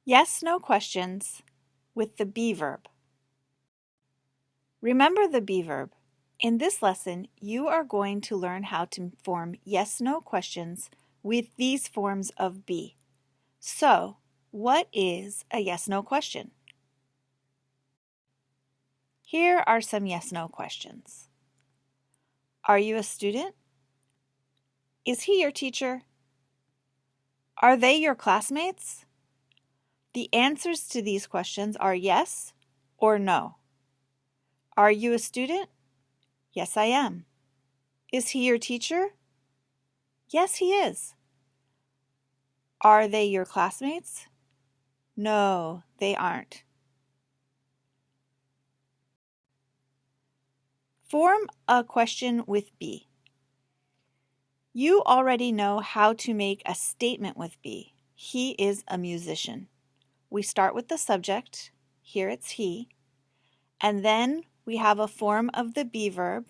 Yes/no questions with the be verb. Remember the be verb. In this lesson, you are going to learn how to form yes/no questions with these forms of be. So, what is a yes/no question? Here are some yes/no questions. Are you a student? Is he your teacher? Are they your classmates? The answers to these questions are yes or no. Are you a student? Yes, I am. Is he your teacher? Yes, he is. Are they your classmates? No, they aren't. Form a question with be. You already know how to make a statement with be. He is a musician. We start with the subject. Here it's he. And then we have a form of the be verb.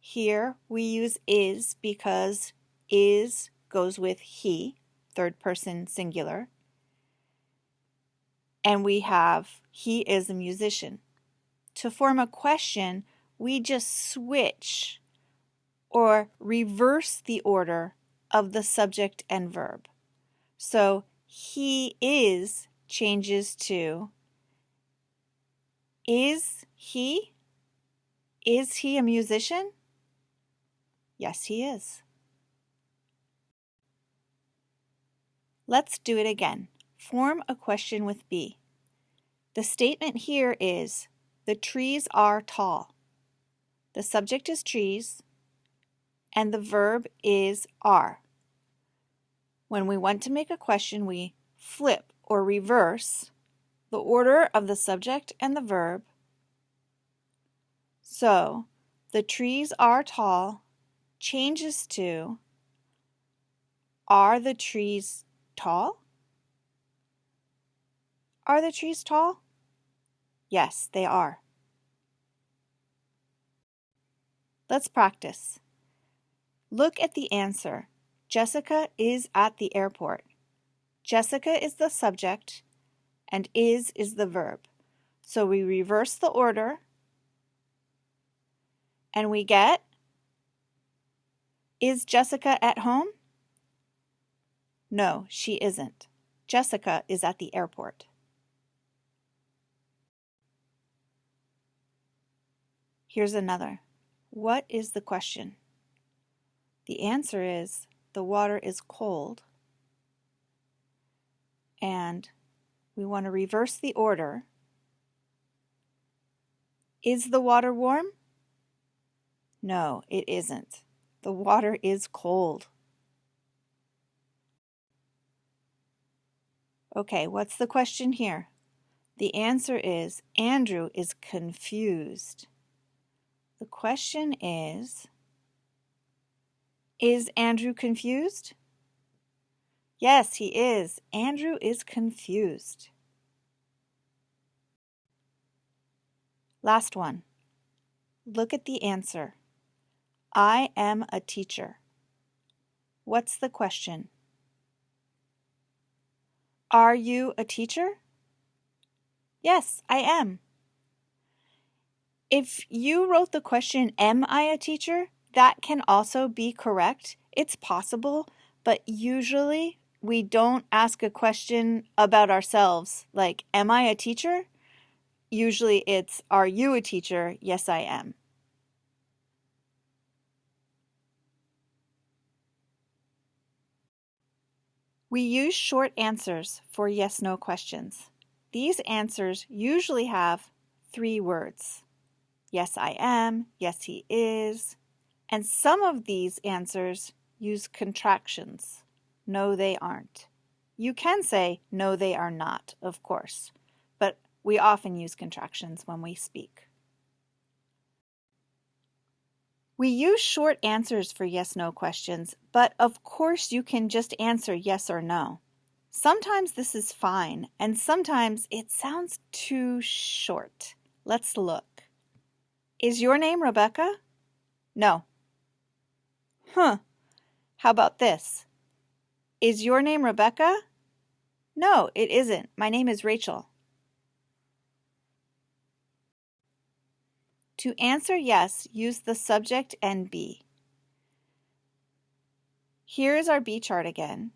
Here we use is because is goes with he, third person singular. And we have he is a musician. To form a question, we just switch or reverse the order of the subject and verb. So he is changes to is he? Is he a musician? Yes, he is. Let's do it again. Form a question with be. The statement here is, the trees are tall. The subject is trees, and the verb is are. When we want to make a question, we flip or reverse the order of the subject and the verb. So, the trees are tall changes to, are the trees tall? Are the trees tall? Yes, they are. Let's practice. Look at the answer. Jessica is at the airport. Jessica is the subject and is the verb. So we reverse the order and we get, is Jessica at home? No, she isn't. Jessica is at the airport. Here's another. What is the question? The answer is, the water is cold. And we want to reverse the order. Is the water warm? No, it isn't. The water is cold. Okay, what's the question here? The answer is, Andrew is confused. The question is Andrew confused? Yes, he is. Andrew is confused. Last one. Look at the answer. I am a teacher. What's the question? Are you a teacher? Yes, I am. If you wrote the question, am I a teacher? That can also be correct. It's possible, but usually we don't ask a question about ourselves like, am I a teacher? Usually it's, are you a teacher? Yes, I am. We use short answers for yes/no questions. These answers usually have 3 words. Yes, I am. Yes, he is. And some of these answers use contractions. No, they aren't. You can say, no, they are not, of course, but we often use contractions when we speak. We use short answers for yes/no questions, but of course you can just answer yes or no. Sometimes this is fine, and sometimes it sounds too short. Let's look. Is your name Rebecca? No. Huh. How about this? Is your name Rebecca? No, it isn't. My name is Rachel. To answer yes, use the subject and be. Here is our be chart again.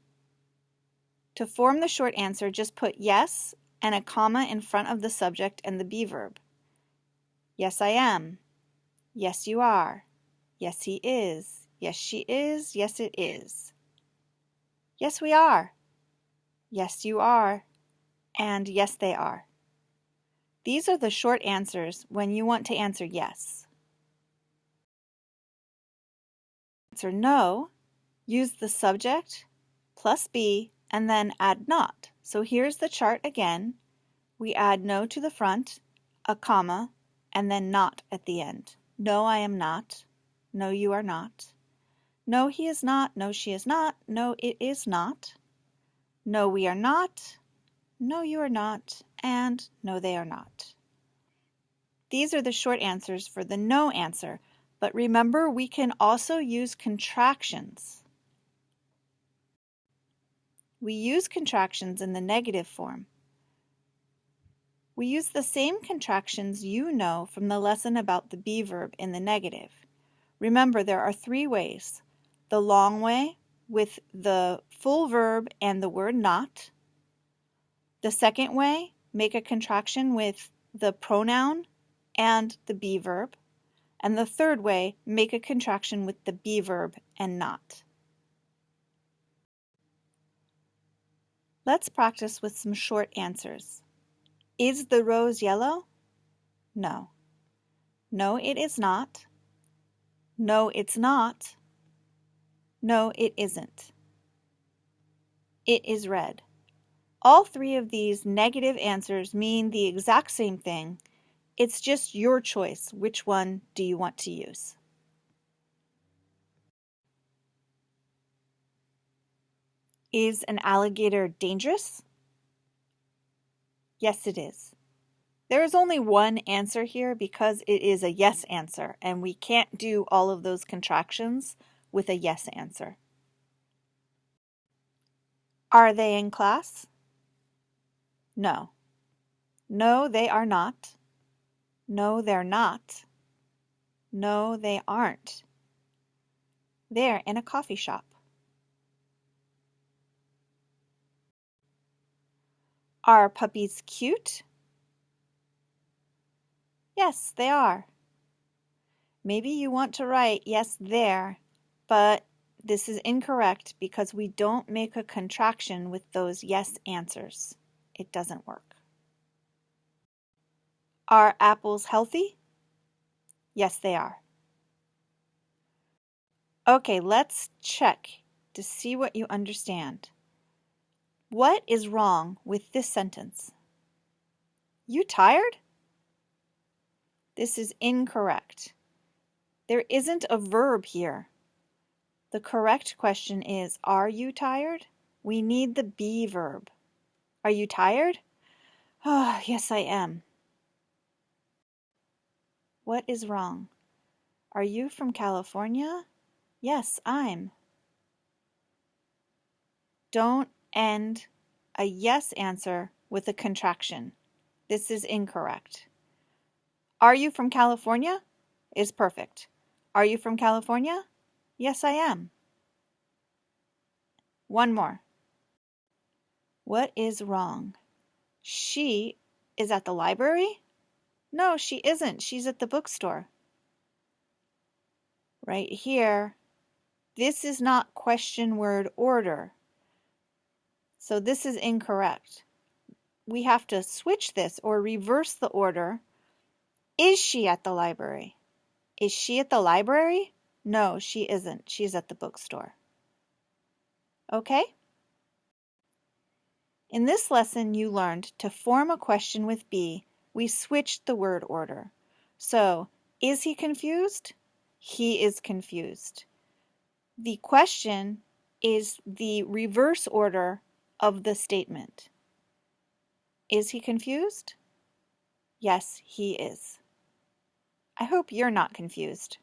To form the short answer, just put yes and a comma in front of the subject and the be verb. Yes, I am. Yes, you are. Yes, he is. Yes, she is. Yes, it is. Yes, we are. Yes, you are. And yes, they are. These are the short answers when you want to answer yes. Answer no, use the subject plus be and then add not. So here's the chart again. We add no to the front, a comma, and then not at the end. No, I am not. No, you are not. No, he is not. No, she is not. No, it is not. No, we are not. No, you are not. And no, they are not. These are the short answers for the no answer, but remember we can also use contractions. We use contractions in the negative form. We use the same contractions you know from the lesson about the be verb in the negative. Remember, there are 3 ways. The long way with the full verb and the word not. The second way, make a contraction with the pronoun and the be verb. And the third way, make a contraction with the be verb and not. Let's practice with some short answers. Is the rose yellow? No. No, it is not. No, it's not. No, it isn't. It is red. All 3 of these negative answers mean the exact same thing. It's just your choice. Which one do you want to use? Is an alligator dangerous? Yes, it is. There is only one answer here because it is a yes answer, and we can't do all of those contractions with a yes answer. Are they in class? No. No, they are not. No, they're not. No, they aren't. They're in a coffee shop. Are puppies cute? Yes, they are. Maybe you want to write yes, there, but this is incorrect because we don't make a contraction with those yes answers. It doesn't work. Are apples healthy? Yes, they are. Okay, let's check to see what you understand. What is wrong with this sentence? You tired? This is incorrect. There isn't a verb here. The correct question is, are you tired? We need the be verb. Are you tired? Oh, yes, I am. What is wrong? Are you from California? Yes, I'm. Don't end a yes answer with a contraction. This is incorrect. Are you from California? Is perfect. Are you from California? Yes, I am. One more. What is wrong? She is at the library? No, she isn't. She's at the bookstore. Right here, this is not question word order. So this is incorrect. We have to switch this or reverse the order. Is she at the library? Is she at the library? No, she isn't. She's at the bookstore. Okay? In this lesson, you learned to form a question with be. We switched the word order. So, is he confused? He is confused. The question is the reverse order of the statement. Is he confused? Yes, he is. I hope you're not confused.